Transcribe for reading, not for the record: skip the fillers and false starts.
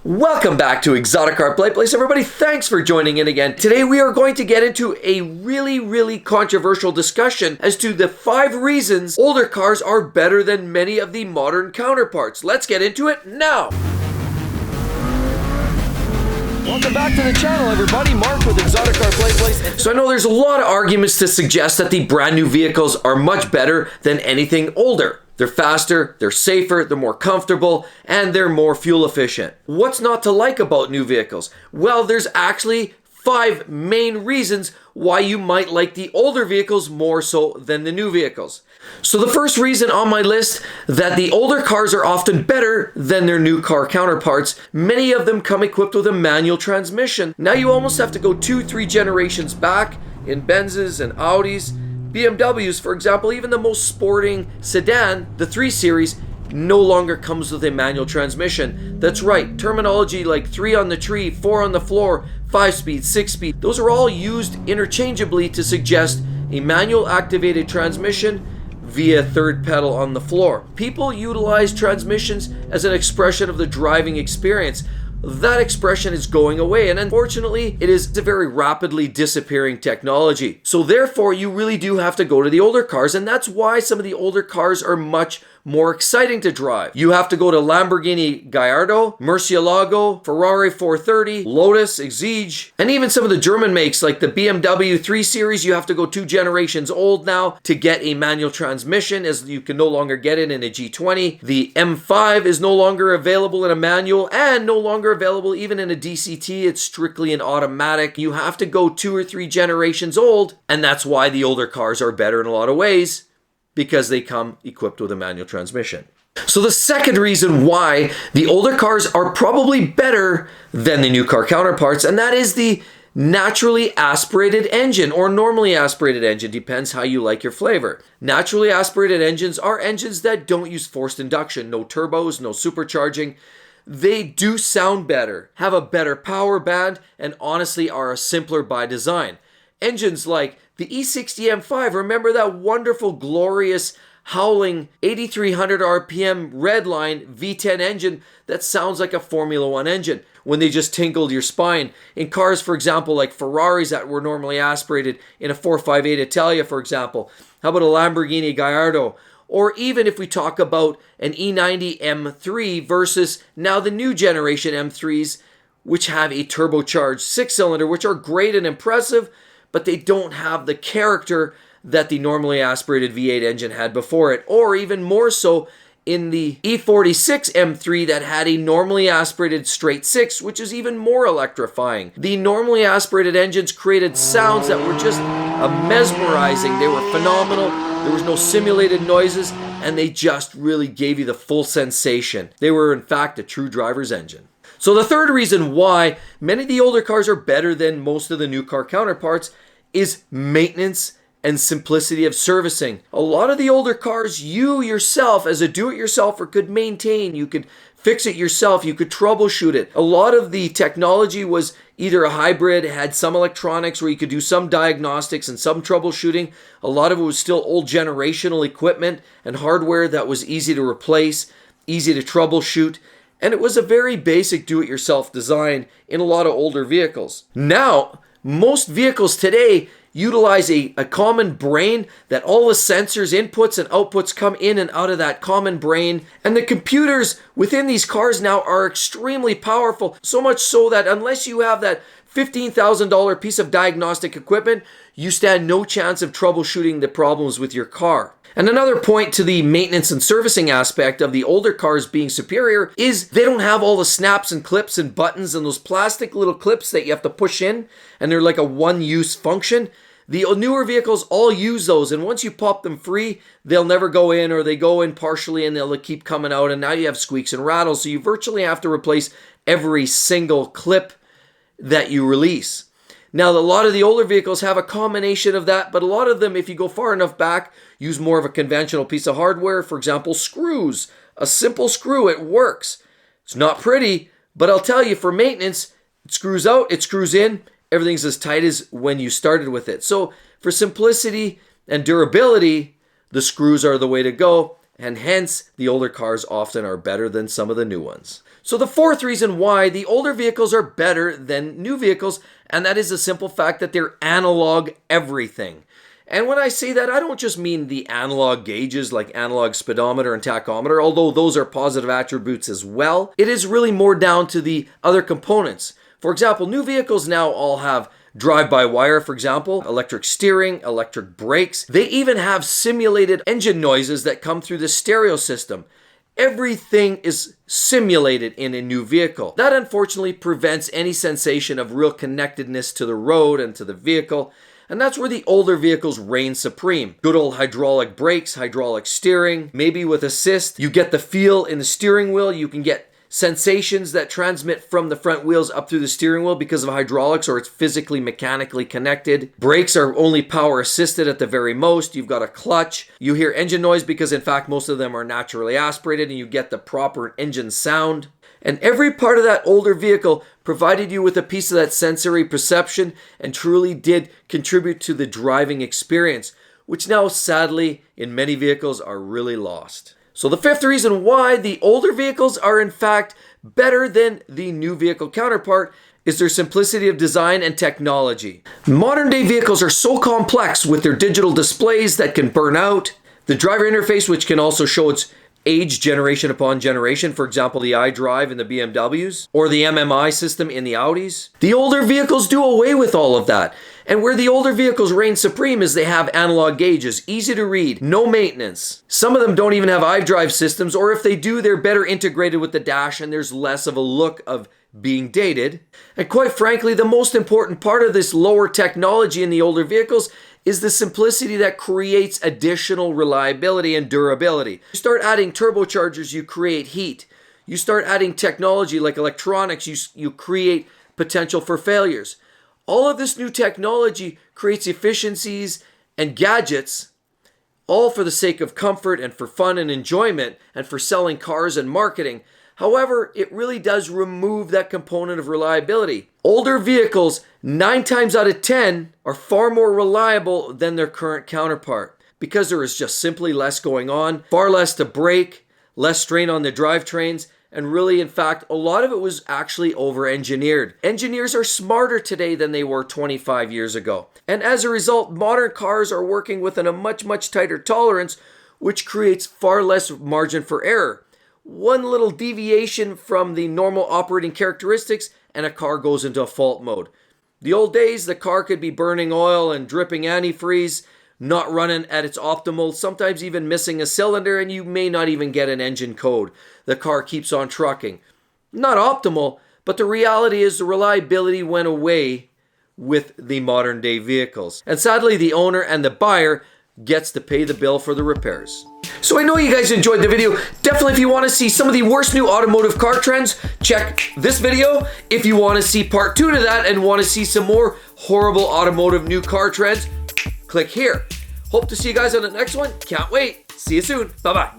Welcome back to Exotic Car Play Place, everybody. Thanks for joining in again. Today we are going to get into a really controversial discussion as to the 5 reasons older cars are better than many of the modern counterparts. Let's get into it now. Welcome back to the channel, everybody. Mark with Exotic Car Play Place. So I know there's a lot of arguments to suggest that the brand new vehicles are much better than anything older. They're faster, they're safer, they're more comfortable, and they're more fuel efficient. What's not to like about new vehicles? Well, there's actually 5 main reasons why you might like the older vehicles more so than the new vehicles. So the first reason on my list that the older cars are often better than their new car counterparts, many of them come equipped with a manual transmission. Now you almost have to go 2-3 generations back in Benzes and Audis. BMWs, for example, even the most sporting sedan, the 3 Series, no longer comes with a manual transmission. That's right, terminology like 3 on the tree, 4 on the floor, 5-speed, 6-speed, those are all used interchangeably to suggest a manual activated transmission via third pedal on the floor. People utilize transmissions as an expression of the driving experience. That expression is going away, and unfortunately it is a very rapidly disappearing technology. So therefore you really do have to go to the older cars, and that's why some of the older cars are much more exciting to drive. You have to go to Lamborghini Gallardo, Murcielago, Ferrari 430, Lotus, Exige, and even some of the German makes like the BMW 3 Series. You have to go 2 generations old now to get a manual transmission, as you can no longer get it in a G20. The M5 is no longer available in a manual and no longer available even in a DCT. It's strictly an automatic. You have to go 2 or 3 generations old, and that's why the older cars are better in a lot of ways, because they come equipped with a manual transmission. So the second reason why the older cars are probably better than the new car counterparts, and that is the naturally aspirated engine or normally aspirated engine, depends how you like your flavor. Naturally aspirated engines are engines that don't use forced induction, no turbos, no supercharging. They do sound better, have a better power band, and honestly are simpler by design. Engines like the E60 M5, remember that wonderful, glorious, howling 8,300 RPM redline V10 engine that sounds like a Formula One engine when they just tinkled your spine. In cars, for example, like Ferraris that were normally aspirated in a 458 Italia, for example. How about a Lamborghini Gallardo? Or even if we talk about an E90 M3 versus now the new generation M3s, which have a turbocharged 6-cylinder, which are great and impressive, but they don't have the character that the normally aspirated V8 engine had before it, or even more so in the E46 M3 that had a normally aspirated straight 6, which is even more electrifying. The normally aspirated engines created sounds that were just mesmerizing. They were phenomenal. There was no simulated noises, and they just really gave you the full sensation. They were, in fact, a true driver's engine. So the third reason why many of the older cars are better than most of the new car counterparts is maintenance and simplicity of servicing. A lot of the older cars, you yourself as a do-it-yourselfer could maintain. You could fix it yourself. You could troubleshoot it. A lot of the technology was either a hybrid, had some electronics where you could do some diagnostics and some troubleshooting. A lot of it was still old generational equipment and hardware that was easy to replace, easy to troubleshoot. And it was a very basic do-it-yourself design in a lot of older vehicles. Now, most vehicles today utilize a common brain that all the sensors, inputs and outputs come in and out of that common brain. And the computers within these cars now are extremely powerful, so much so that unless you have that $15,000 piece of diagnostic equipment, you stand no chance of troubleshooting the problems with your car. And another point to the maintenance and servicing aspect of the older cars being superior is they don't have all the snaps and clips and buttons and those plastic little clips that you have to push in, and they're like a one-use function. The newer vehicles all use those, and once you pop them free, they'll never go in, or they go in partially and they'll keep coming out, and now you have squeaks and rattles, so you virtually have to replace every single clip that you release. Now, a lot of the older vehicles have a combination of that, but a lot of them, if you go far enough back, use more of a conventional piece of hardware. For example, screws. A simple screw, it works. It's not pretty, but I'll tell you, for maintenance, it screws out, it screws in, everything's as tight as when you started with it. So for simplicity and durability, the screws are the way to go, and hence the older cars often are better than some of the new ones. So the fourth reason why the older vehicles are better than new vehicles, and that is the simple fact that they're analog everything. And when I say that, I don't just mean the analog gauges like analog speedometer and tachometer, although those are positive attributes as well. It is really more down to the other components. For example, new vehicles now all have drive-by-wire, for example, electric steering, electric brakes. They even have simulated engine noises that come through the stereo system. Everything is simulated in a new vehicle. That unfortunately prevents any sensation of real connectedness to the road and to the vehicle. And that's where the older vehicles reign supreme. Good old hydraulic brakes, hydraulic steering, maybe with assist. You get the feel in the steering wheel. You can get sensations that transmit from the front wheels up through the steering wheel because of hydraulics, or it's physically mechanically connected. Brakes are only power assisted at the very most. You've got a clutch. You hear engine noise because in fact most of them are naturally aspirated, and you get the proper engine sound. And every part of that older vehicle provided you with a piece of that sensory perception and truly did contribute to the driving experience, which now sadly in many vehicles are really lost. So the fifth reason why the older vehicles are in fact better than the new vehicle counterpart is their simplicity of design and technology. Modern day vehicles are so complex with their digital displays that can burn out, the driver interface which can also show its age generation upon generation, for example the iDrive in the BMWs or the MMI system in the Audis. The older vehicles do away with all of that. And where the older vehicles reign supreme is they have analog gauges, easy to read, no maintenance. Some of them don't even have iDrive systems, or if they do, they're better integrated with the dash and there's less of a look of being dated. And quite frankly, the most important part of this lower technology in the older vehicles is the simplicity that creates additional reliability and durability. You start adding turbochargers, you create heat. You start adding technology like electronics, you create potential for failures. All of this new technology creates efficiencies and gadgets, all for the sake of comfort and for fun and enjoyment and for selling cars and marketing. However, it really does remove that component of reliability. Older vehicles, 9 times out of 10, are far more reliable than their current counterpart because there is just simply less going on, far less to break, less strain on the drivetrains, and really, in fact, a lot of it was actually over-engineered. Engineers are smarter today than they were 25 years ago. And as a result, modern cars are working within a much, much tighter tolerance, which creates far less margin for error. One little deviation from the normal operating characteristics and a car goes into a fault mode. The old days, the car could be burning oil and dripping antifreeze, not running at its optimal, sometimes even missing a cylinder, and you may not even get an engine code. The car keeps on trucking. Not optimal, but the reality is the reliability went away with the modern day vehicles. And sadly, the owner and the buyer gets to pay the bill for the repairs. So I know you guys enjoyed the video. Definitely if you want to see some of the worst new automotive car trends, check this video. If you want to see part 2 to that and want to see some more horrible automotive new car trends, click here. Hope to see you guys on the next one. Can't wait. See you soon. Bye-bye.